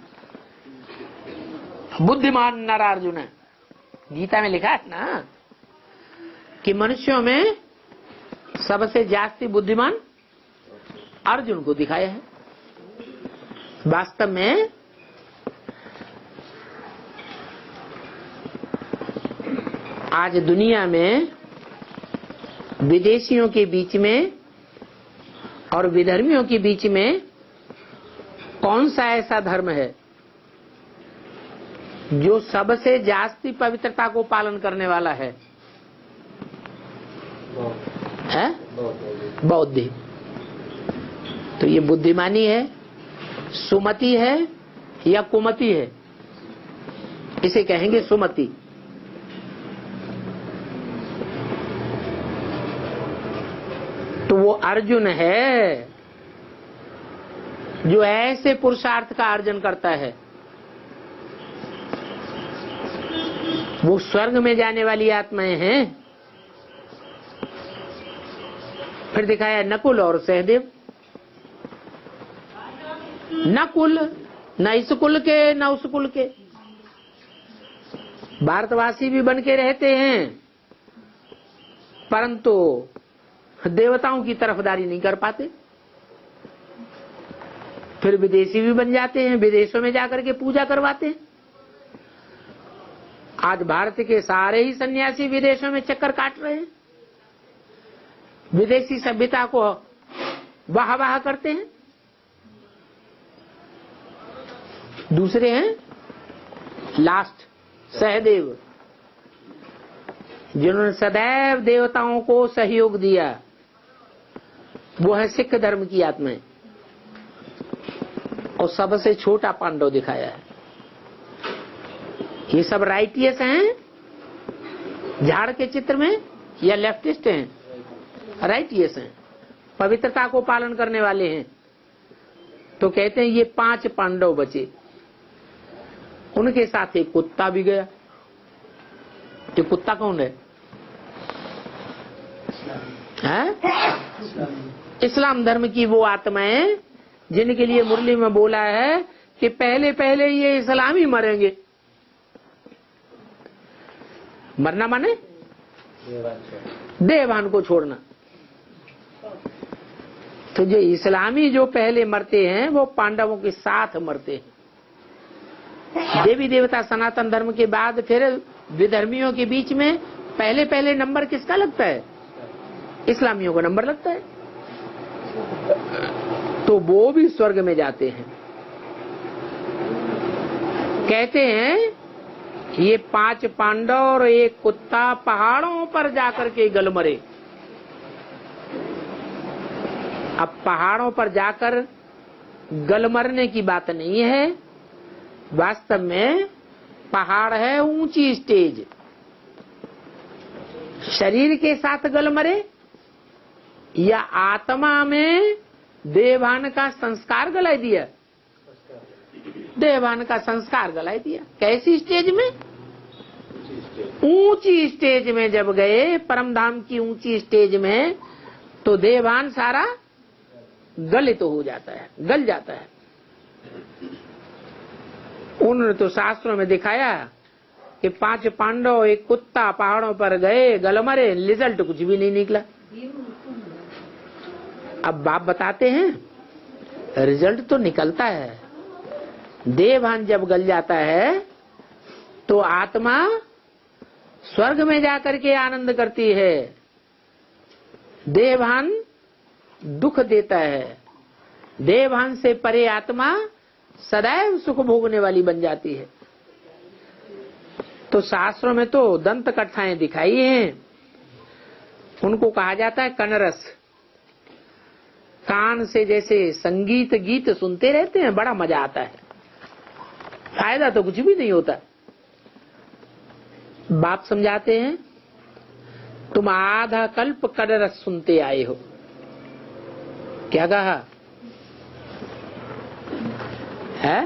बुद्धिमान नर अर्जुन है। गीता में लिखा है ना कि मनुष्यों में सबसे जास्ती बुद्धिमान अर्जुन को दिखाया है। वास्तव में आज दुनिया में विदेशियों के बीच में और विधर्मियों के बीच में कौन सा ऐसा धर्म है जो सबसे जास्ती पवित्रता को पालन करने वाला है? बौद्ध। तो ये बुद्धिमानी है, सुमति है या कुमति है? इसे कहेंगे सुमति। तो वो अर्जुन है जो ऐसे पुरुषार्थ का अर्जन करता है। वो स्वर्ग में जाने वाली आत्माएं हैं। फिर दिखाया नकुल और सहदेव। न कुल, न इस कुल के, न उस कुल के। भारतवासी भी बन के रहते हैं परंतु देवताओं की तरफदारी नहीं कर पाते। फिर विदेशी भी बन जाते हैं, विदेशों में जाकर के पूजा करवाते हैं। आज भारत के सारे ही सन्यासी विदेशों में चक्कर काट रहे हैं, विदेशी सभ्यता को वाह वाह करते हैं। दूसरे हैं लास्ट सहदेव, जिन्होंने सदैव देवताओं को सहयोग दिया। वो है सिख धर्म की आत्माएं। और सबसे छोटा पांडव दिखाया है। ये सब राइटियस हैं झाड़ के चित्र में या लेफ्टिस्ट हैं? राइटियस हैं, पवित्रता को पालन करने वाले हैं। तो कहते हैं ये 5 पांडव बचे। उनके साथ एक कुत्ता भी गया। ये कुत्ता कौन है? इस्लाम धर्म की वो आत्माएं जिनके लिए मुरली में बोला है कि पहले पहले ये इस्लामी मरेंगे। मरना माने देवान को छोड़ना। तो जो इस्लामी जो पहले मरते हैं वो पांडवों के साथ मरते हैं। देवी देवता सनातन धर्म के बाद फिर विधर्मियों के बीच में पहले पहले नंबर किसका लगता है? इस्लामियों का नंबर लगता है। तो वो भी स्वर्ग में जाते हैं। कहते हैं ये 5 पांडव और एक कुत्ता पहाड़ों पर जाकर के गल मरे। अब पहाड़ों पर जाकर गल मरने की बात नहीं है। वास्तव में पहाड़ है ऊंची स्टेज। शरीर के साथ गल मरे या आत्मा में देवान का संस्कार गलाई दिया? देवान का संस्कार गलाई दिया। कैसी स्टेज में? ऊंची स्टेज में जब गए, परम धाम की ऊंची स्टेज में, तो देहभान सारा गलित हो जाता है, गल जाता है। उन्होंने तो शास्त्रों में दिखाया कि 5 पांडव, एक कुत्ता पहाड़ों पर गए, गल मरे, रिजल्ट कुछ भी नहीं निकला। अब बाप बताते हैं रिजल्ट तो निकलता है। देहभान जब गल जाता है तो आत्मा स्वर्ग में जाकर के आनंद करती है, देहभान दुख देता है। देहभान से परे आत्मा सदैव सुख भोगने वाली बन जाती है। तो शास्त्रों में तो दंत कथाएं दिखाई हैं, उनको कहा जाता है कनरस। कान से जैसे संगीत गीत सुनते रहते हैं, बड़ा मजा आता है, फायदा तो कुछ भी नहीं होता। बाप समझाते हैं, तुम आधा कल्प कनरस सुनते आए हो। क्या कहा है?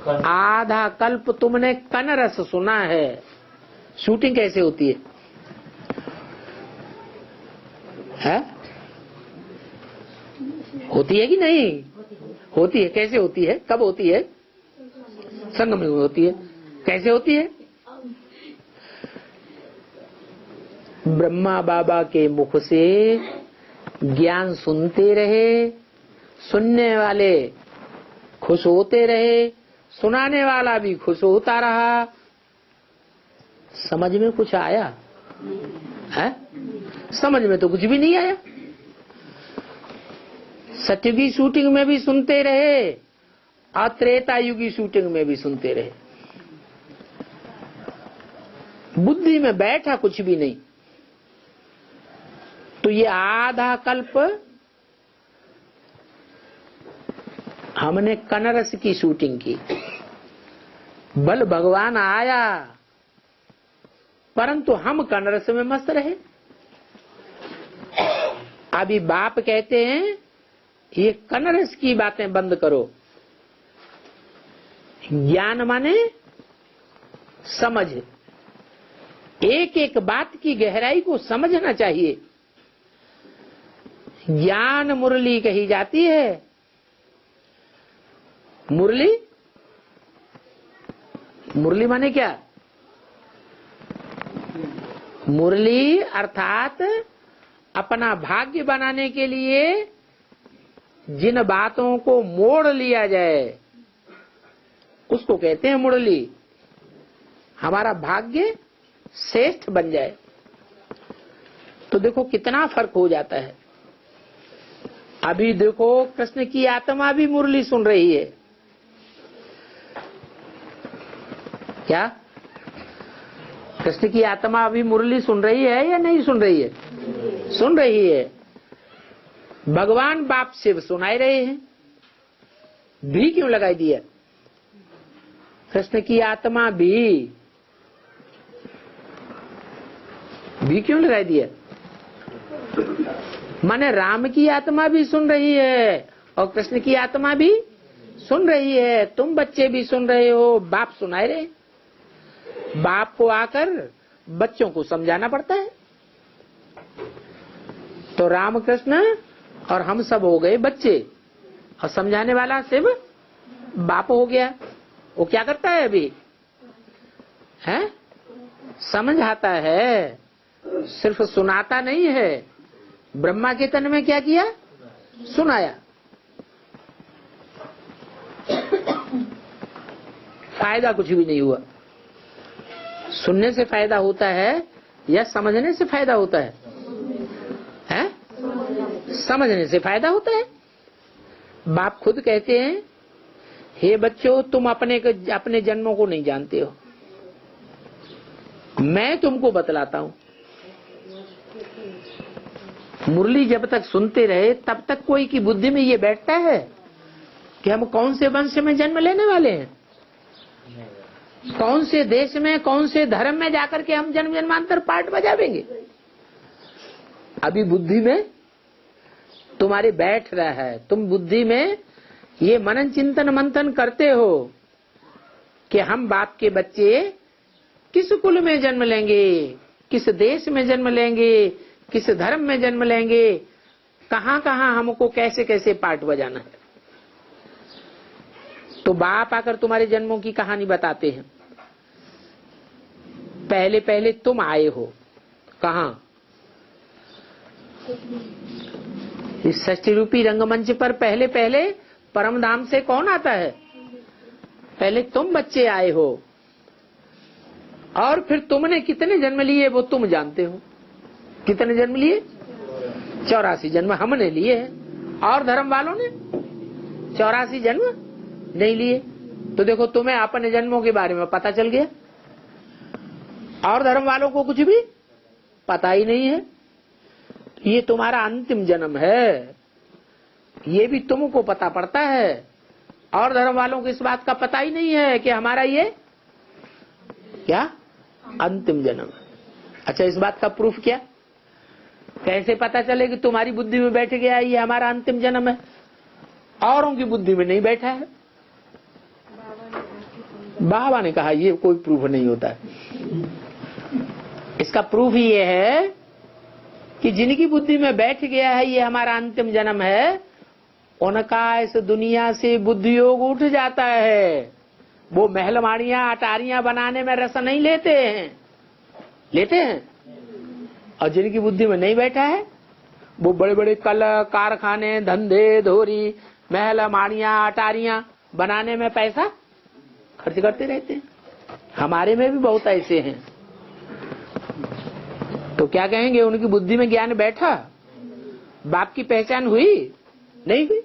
आधा कल्प तुमने कनरस सुना है। शूटिंग कैसे होती है? होती है कि नहीं होती है? कैसे होती है? कब होती है? संगम में होती है। कैसे होती है? ब्रह्मा बाबा के मुख से ज्ञान सुनते रहे, सुनने वाले खुश होते रहे, सुनाने वाला भी खुश होता रहा। समझ में कुछ आया है? समझ में तो कुछ भी नहीं आया। सत्ययुगी शूटिंग में भी सुनते रहे और त्रेता युगी शूटिंग में भी सुनते रहे, बुद्धि में बैठा कुछ भी नहीं। तो ये आधा कल्प हमने कनरस की शूटिंग की। बल भगवान आया, परंतु हम कनरस में मस्त रहे। अभी बाप कहते हैं ये कनरस की बातें बंद करो। ज्ञान माने समझ, एक एक बात की गहराई को समझना चाहिए। ज्ञान मुरली कही जाती है। मुरली, मुरली माने क्या? मुरली अर्थात अपना भाग्य बनाने के लिए जिन बातों को मोड़ लिया जाए उसको कहते हैं मुरली। हमारा भाग्य श्रेष्ठ बन जाए। तो देखो कितना फर्क हो जाता है। अभी देखो कृष्ण की आत्मा भी मुरली सुन रही है। क्या कृष्ण की आत्मा अभी मुरली सुन रही है या नहीं सुन रही है? सुन रही है। भगवान बाप शिव सुनाए रहे हैं। भी क्यों लगाई दिया? कृष्ण की आत्मा भी क्यों लगाई दिया? माने राम की आत्मा भी सुन रही है और कृष्ण की आत्मा भी सुन रही है। तुम बच्चे भी सुन रहे हो, बाप सुनाए रहे। बाप को आकर बच्चों को समझाना पड़ता है। तो राम कृष्ण और हम सब हो गए बच्चे और समझाने वाला शिव बाप हो गया। वो क्या करता है अभी? है समझाता है, सिर्फ सुनाता नहीं है। ब्रह्मा के तन में क्या किया? सुनाया। फायदा कुछ भी नहीं हुआ। सुनने से फायदा होता है या समझने से फायदा होता है? हैं? समझने से फायदा होता है। बाप खुद कहते हैं, हे बच्चों तुम अपने जन्मों को नहीं जानते हो, मैं तुमको बतलाता हूं। मुरली जब तक सुनते रहे तब तक कोई की बुद्धि में ये बैठता है कि हम कौन से वंश में जन्म लेने वाले हैं, कौन से देश में, कौन से धर्म में जाकर के हम जन्म जन्मांतर पाठ बजावेंगे। अभी बुद्धि में तुम्हारे बैठ रहा है। तुम बुद्धि में ये मनन चिंतन मंथन करते हो कि हम बाप के बच्चे किस कुल में जन्म लेंगे, किस देश में जन्म लेंगे, किस धर्म में जन्म लेंगे, कहां कहां हमको कैसे कैसे पाठ बजाना है। तो बाप आकर तुम्हारे जन्मों की कहानी बताते हैं। पहले पहले तुम आए हो कहां? इस षष्ठी रूपी रंगमंच पर पहले पहले परम धाम से कौन आता है? पहले तुम बच्चे आए हो, और फिर तुमने कितने जन्म लिए वो तुम जानते हो। कितने जन्म लिए? 84 जन्म हमने लिए हैं, और धर्म वालों ने 84 जन्म नहीं लिए। तो देखो तुम्हें अपने जन्मों के बारे में पता चल गया, और धर्म वालों को कुछ भी पता ही नहीं है। ये तुम्हारा अंतिम जन्म है, ये भी तुमको पता पड़ता है, और धर्म वालों को इस बात का पता ही नहीं है कि हमारा ये क्या अंतिम जन्म। अच्छा, इस बात का प्रूफ क्या? कैसे पता चले कि तुम्हारी बुद्धि में बैठ गया ये हमारा अंतिम जन्म है, औरों की बुद्धि में नहीं बैठा है? बाबा ने कहा ये कोई प्रूफ नहीं होता है। इसका प्रूफ ये है कि जिनकी बुद्धि में बैठ गया है ये हमारा अंतिम जन्म है, उनका इस दुनिया से बुद्धि योग उठ जाता है। वो महलमाड़ियां अटारियां बनाने में रस नहीं लेते हैं, लेते हैं। और जिनकी बुद्धि में नहीं बैठा है वो बड़े बड़े कल कारखाने धंधे धोरी महलमाड़ियां अटारियां बनाने में पैसा खर्च करते रहते हैं। हमारे में भी बहुत ऐसे हैं। तो क्या कहेंगे, उनकी बुद्धि में ज्ञान बैठा, बाप की पहचान हुई? नहीं हुई।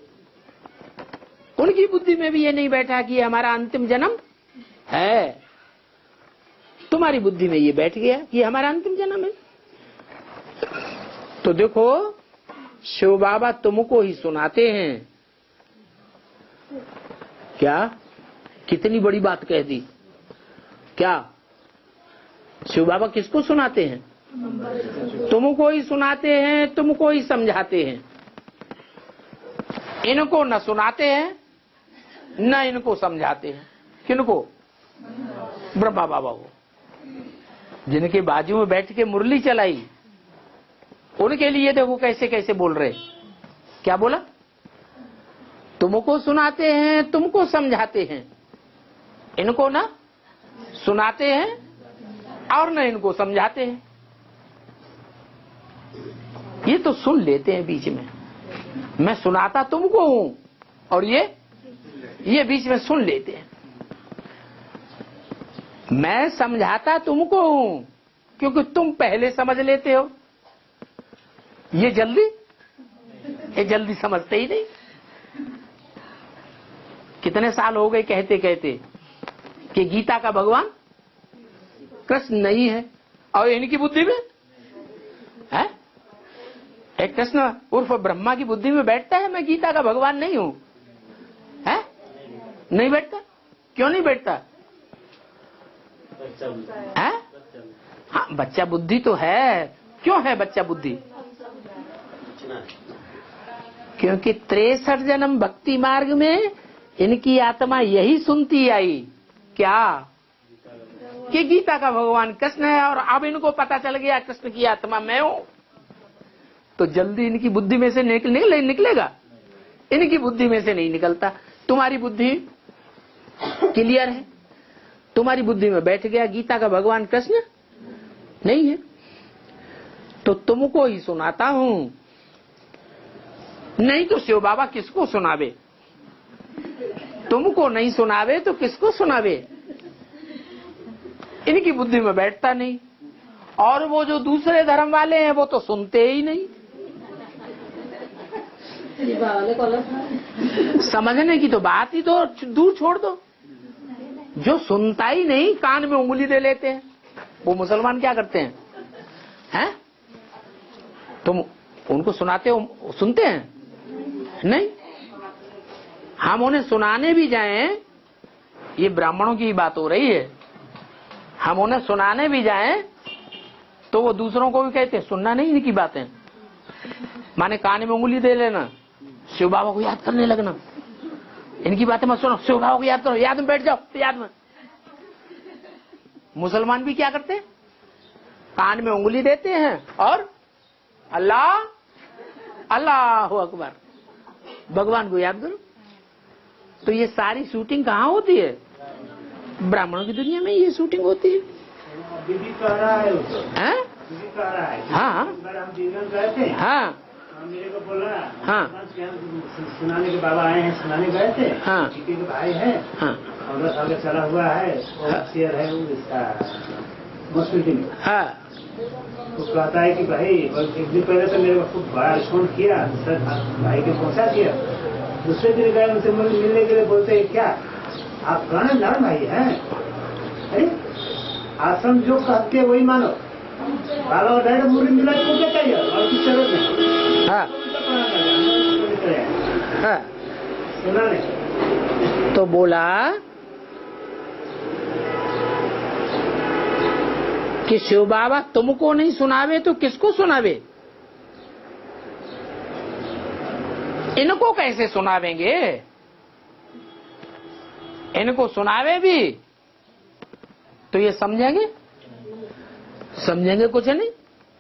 उनकी बुद्धि में भी ये नहीं बैठा कि ये हमारा अंतिम जन्म है। तुम्हारी बुद्धि में ये बैठ गया कि हमारा अंतिम जन्म है। तो देखो शिव बाबा तुमको ही सुनाते हैं। क्या कितनी बड़ी बात कह दी। क्या शिव बाबा किसको सुनाते हैं? तुमको ही सुनाते हैं, तुमको ही समझाते हैं। इनको न सुनाते हैं न इनको समझाते हैं। किनको? ब्रह्मा बाबा को। जिनके बाजू में बैठ के मुरली चलाई, उनके लिए देखो कैसे कैसे बोल रहे। क्या बोला? तुमको सुनाते हैं, तुमको समझाते हैं। इनको ना सुनाते हैं और न इनको समझाते हैं। ये तो सुन लेते हैं बीच में। मैं सुनाता तुमको हूं और ये बीच में सुन लेते हैं। मैं समझाता तुमको हूं क्योंकि तुम पहले समझ लेते हो। ये जल्दी समझते ही नहीं। कितने साल हो गए कहते कहते कि गीता का भगवान कृष्ण नहीं है, और इनकी बुद्धि में है एक कृष्ण उर्फ ब्रह्मा की बुद्धि में बैठता है मैं गीता का भगवान नहीं हूं। है नहीं बैठता। क्यों नहीं बैठता? है? हाँ, बच्चा बुद्धि तो है। क्यों है बच्चा बुद्धि? क्योंकि 63 जन्म भक्ति मार्ग में इनकी आत्मा यही सुनती आई। क्या? कि गीता का भगवान कृष्ण है, और अब इनको पता चल गया कृष्ण की आत्मा मैं हूं। तो जल्दी इनकी बुद्धि में से निकलेगा? इनकी बुद्धि में से नहीं निकलता। तुम्हारी बुद्धि क्लियर है, तुम्हारी बुद्धि में बैठ गया गीता का भगवान कृष्ण नहीं है। तो तुमको ही सुनाता हूं, नहीं तो शिव बाबा किसको सुनावे? तुमको नहीं सुनावे तो किसको सुनावे? इनकी बुद्धि में बैठता नहीं। और वो जो दूसरे धर्म वाले हैं वो तो सुनते ही नहीं। समझने की तो बात ही तो दूर छोड़ दो। जो सुनता ही नहीं कान में उंगली दे लेते हैं। वो मुसलमान क्या करते हैं? हैं? तुम उनको सुनाते हो, सुनते हैं? नहीं। हम उन्हें सुनाने भी जाएं, ये ब्राह्मणों की बात हो रही है, हम उन्हें सुनाने भी जाएं तो वो दूसरों को भी कहते हैं सुनना नहीं इनकी बातें। माने कान में उंगली दे लेना, शिव बाबा को याद करने लगना, इनकी बातें मत सुनो, शिव बाबा को याद करो, याद में बैठ जाओ, याद में। मुसलमान भी क्या करते हैं? कान में उंगली देते हैं और अल्लाह अल्लाह अकबर, भगवान को याद करो। तो ये सारी शूटिंग कहाँ होती है? ब्राह्मणों की दुनिया में ये शूटिंग होती है। दीदी कह रहा है उसको, हैं? दीदी कह रहा है। हाँ एक बार हम दीदी गए थे, हाँ मेरे को बोला, हाँ सुनाने के बाबा आए हैं, सुनाने गए थे। हाँ दीदी के भाई है, हाँ 15 साल का चला हुआ है, और शेयर है वो इसका हॉस्पिटल में। हाँ तो कहता है कि भाई एक दिन पहले तो मेरे को खूब बड़ा फोन किया, सर भाई को पहुंचा दिया। दूसरे दिन गए उनसे मिलने के लिए, बोलते हैं क्या आप कहना नरम भाई हैं? अरे आश्रम जो कहते हैं वही मानो, बाबा और डायरेक्ट मुरली मिला को क्या चाहिए और कुछ जरूरत नहीं। हाँ हाँ। सुना नहीं तो बोला कि शिव बाबा तुमको नहीं सुनावे तो किसको सुनावे? इनको कैसे सुनावेंगे? इनको सुनावे भी तो ये समझेंगे? समझेंगे कुछ नहीं।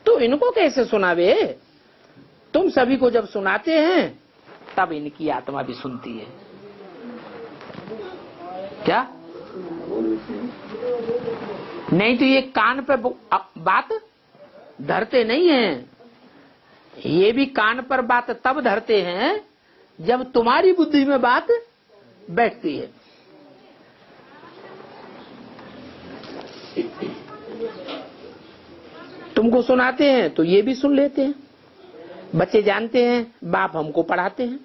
तो इनको कैसे सुनावे? तुम सभी को जब सुनाते हैं तब इनकी आत्मा भी सुनती है। क्या? नहीं तो ये कान पे बात धरते नहीं हैं। ये भी कान पर बात तब धरते हैं जब तुम्हारी बुद्धि में बात बैठती है। तुमको सुनाते हैं तो ये भी सुन लेते हैं। बच्चे जानते हैं बाप हमको पढ़ाते हैं।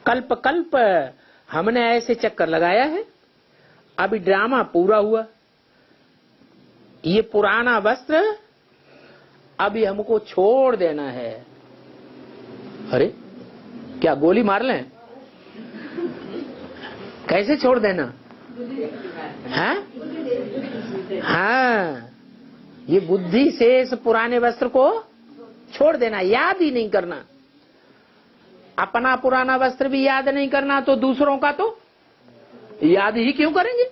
कल्प कल्प हमने ऐसे चक्कर लगाया है, अभी ड्रामा पूरा हुआ। ये पुराना वस्त्र अभी हमको छोड़ देना है। अरे क्या गोली मार लें? कैसे छोड़ देना है? हाँ, ये बुद्धि से इस पुराने वस्त्र को छोड़ देना, याद ही नहीं करना। अपना पुराना वस्त्र भी याद नहीं करना तो दूसरों का तो याद ही क्यों करेंगे?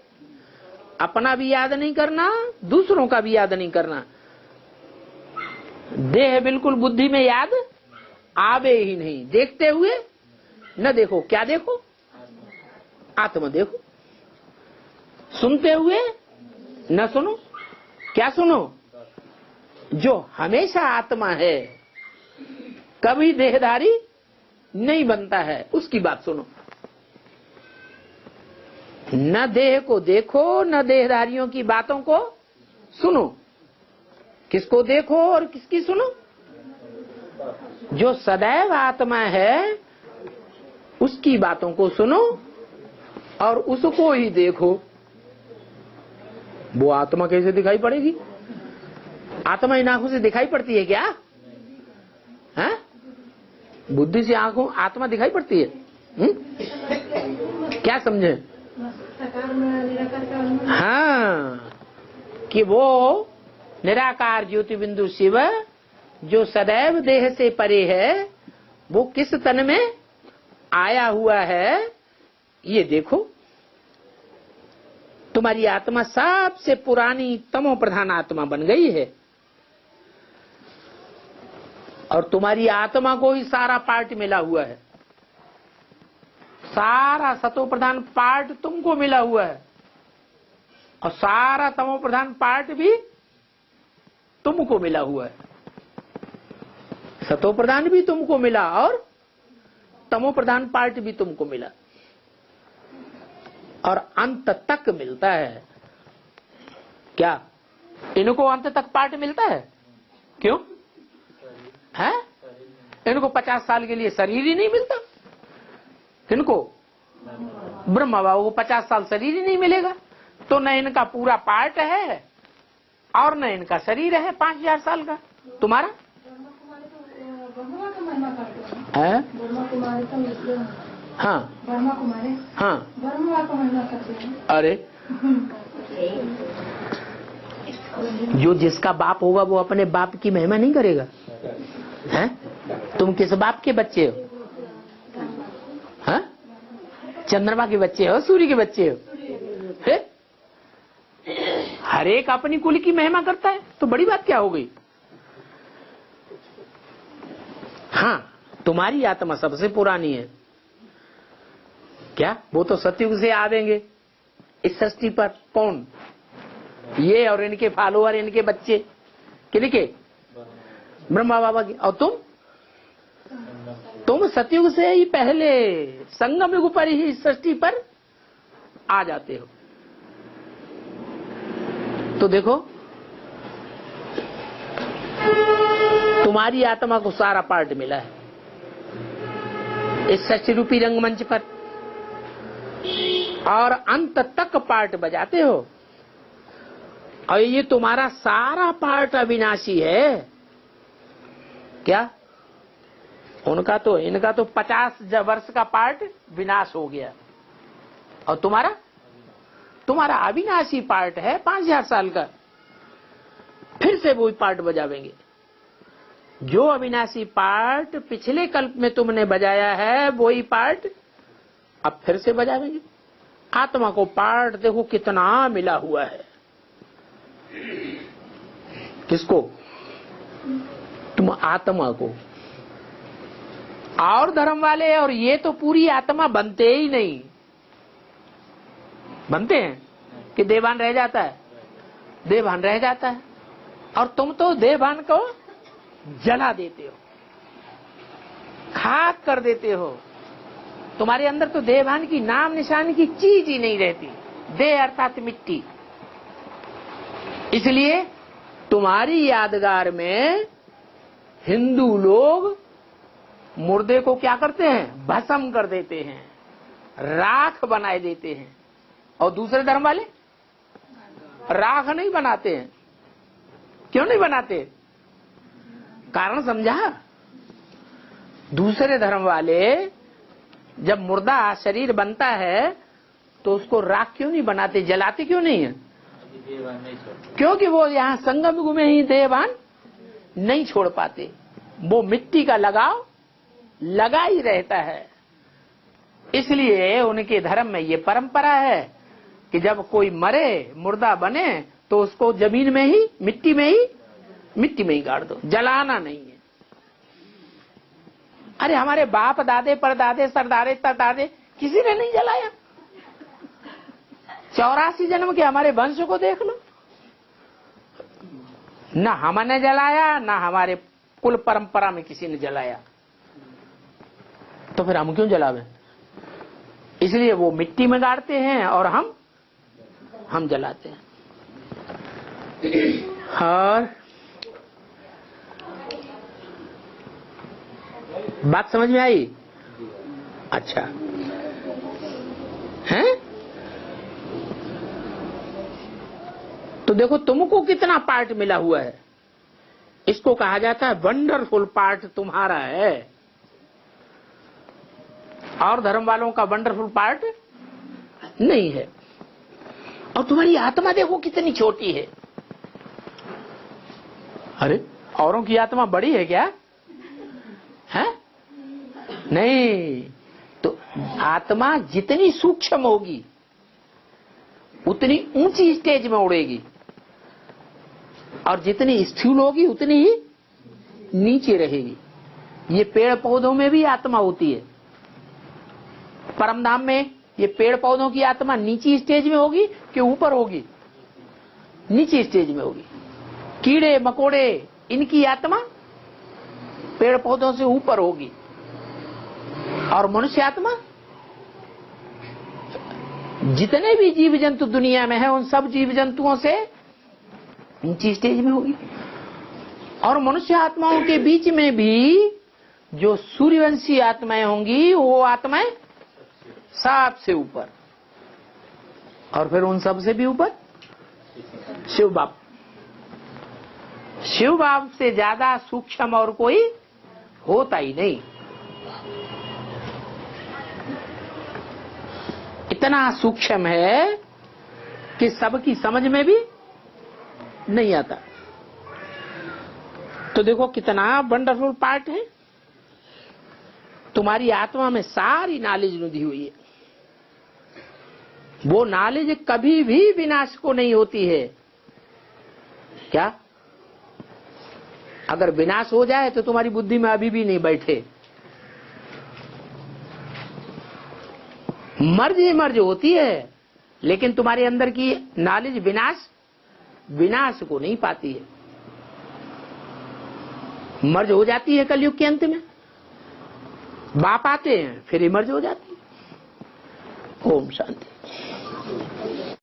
अपना भी याद नहीं करना, दूसरों का भी याद नहीं करना। देह बिल्कुल बुद्धि में याद आवे ही नहीं। देखते हुए न देखो। क्या देखो? आत्मा देखो। सुनते हुए न सुनो। क्या सुनो? जो हमेशा आत्मा है, कभी देहधारी नहीं बनता है, उसकी बात सुनो। न देह को देखो, न देहधारियों की बातों को सुनो। किसको देखो और किसकी सुनो? जो सदैव आत्मा है उसकी बातों को सुनो और उसको ही देखो। वो आत्मा कैसे दिखाई पड़ेगी? आत्मा इन आंखों से दिखाई पड़ती है क्या? हैं? बुद्धि से आंखों आत्मा दिखाई पड़ती है? क्या समझे? हाँ, कि वो निराकार ज्योति बिंदु शिव जो सदैव देह से परे है, वो किस तन में आया हुआ है ये देखो। तुम्हारी आत्मा सबसे पुरानी तमो प्रधान आत्मा बन गई है और तुम्हारी आत्मा को ही सारा पार्ट मिला हुआ है। सारा सतो प्रधान पार्ट तुमको मिला हुआ है और सारा तमो प्रधान पार्ट भी तुमको मिला हुआ है। सतो प्रधान भी तुमको मिला और तमो प्रधान पार्ट भी तुमको मिला और अंत तक मिलता है। क्या इनको अंत तक पार्ट मिलता है? क्यों है? इनको 50 साल के लिए शरीर ही नहीं मिलता। किनको? ब्रह्मा बाबू को 50 साल शरीर ही नहीं मिलेगा, तो न इनका पूरा पार्ट है और न इनका शरीर है 5000 साल का। तुम्हारा है? हाँ हाँ। अरे जो जिसका बाप होगा वो अपने बाप की महिमा नहीं करेगा। हैं? तुम किस बाप के बच्चे हो? हाँ? चंद्रमा के बच्चे हो? सूर्य के बच्चे हो? हर एक अपनी कुल की महिमा करता है, तो बड़ी बात क्या हो गई। हाँ, तुम्हारी आत्मा सबसे पुरानी है क्या, वो तो सतयुग से आवेंगे इस सृष्टि पर। कौन? ये और इनके फॉलोअर, इनके बच्चे, किनके? ब्रह्मा बाबा की। और तुम सतयुग से ही पहले संगम युग पर ही इस सृष्टि पर आ जाते हो। तो देखो, तुम्हारी आत्मा को सारा पार्ट मिला है इस सृष्टि रूपी रंगमंच पर, और अंत तक पार्ट बजाते हो। और ये तुम्हारा सारा पार्ट अविनाशी है क्या? इनका तो 50 वर्ष का पार्ट विनाश हो गया, और तुम्हारा अविनाशी पार्ट है 5000 साल का। फिर से वही पार्ट बजावेंगे। जो अविनाशी पार्ट पिछले कल्प में तुमने बजाया है, वही पार्ट अब फिर से बजावेंगे। आत्मा को पार्ट देखो कितना मिला हुआ है। किसको? तुम आत्मा को। और धर्म वाले और ये तो पूरी आत्मा बनते ही नहीं। बनते हैं कि देहभान रह जाता है? देहभान रह जाता है। और तुम तो देहभान को जला देते हो, खाक कर देते हो। तुम्हारे अंदर तो देहभान की नाम निशान की चीज ही नहीं रहती। देह अर्थात मिट्टी। इसलिए तुम्हारी यादगार में हिंदू लोग मुर्दे को क्या करते हैं? भस्म कर देते हैं, राख बनाए देते हैं। और दूसरे धर्म वाले राख नहीं बनाते हैं। क्यों नहीं बनाते? कारण समझा? दूसरे धर्म वाले जब मुर्दा शरीर बनता है तो उसको राख क्यों नहीं बनाते, जलाते क्यों नहीं है? क्योंकि वो यहाँ संगम युग में ही देहभान नहीं छोड़ पाते। वो मिट्टी का लगाव लगा ही रहता है। इसलिए उनके धर्म में ये परंपरा है कि जब कोई मरे, मुर्दा बने, तो उसको जमीन में ही, मिट्टी में ही गाड़ दो, जलाना नहीं है। अरे हमारे बाप दादे परदादे सरदारे तरदादे किसी ने नहीं जलाया। 84 जन्म के हमारे वंश को देख लो, ना हमने जलाया, ना हमारे कुल परंपरा में किसी ने जलाया। तो फिर हम क्यों जलावे? इसलिए वो मिट्टी में गाड़ते हैं और हम जलाते हैं। और बात समझ में आई? अच्छा है। तो देखो तुमको कितना पार्ट मिला हुआ है। इसको कहा जाता है वंडरफुल पार्ट तुम्हारा है। और धर्म वालों का वंडरफुल पार्ट नहीं है। और तुम्हारी आत्मा देखो कितनी छोटी है। अरे औरों की आत्मा बड़ी है क्या? है नहीं। तो आत्मा जितनी सूक्ष्म होगी उतनी ऊंची स्टेज में उड़ेगी, और जितनी स्थूल होगी उतनी ही नीचे रहेगी। ये पेड़ पौधों में भी आत्मा होती है। परमधाम में ये पेड़ पौधों की आत्मा नीची स्टेज में होगी कि ऊपर होगी? नीची स्टेज में होगी। कीड़े मकोड़े इनकी आत्मा पेड़ पौधों से ऊपर होगी, और मनुष्य आत्मा जितने भी जीव जंतु दुनिया में है उन सब जीव जंतुओं से ऊंची स्टेज में होगी। और मनुष्य आत्माओं के बीच में भी जो सूर्यवंशी आत्माएं होंगी वो आत्माएं सबसे ऊपर, और फिर उन सब से भी ऊपर शिव बाप। शिव बाप से ज्यादा सूक्ष्म और कोई होता ही नहीं। इतना सूक्ष्म है कि सबकी समझ में भी नहीं आता। तो देखो कितना वंडरफुल पार्ट है। तुम्हारी आत्मा में सारी नॉलेज लुधी हुई है। वो नॉलेज कभी भी विनाश को नहीं होती है। क्या? अगर विनाश हो जाए तो तुम्हारी बुद्धि में अभी भी नहीं बैठे। मर्ज ही मर्ज होती है, लेकिन तुम्हारे अंदर की नॉलेज विनाश को नहीं पाती है। मर्ज हो जाती है कलयुग के अंत में, बाप आते हैं फिर इमर्ज हो जाती है। ओम शांति।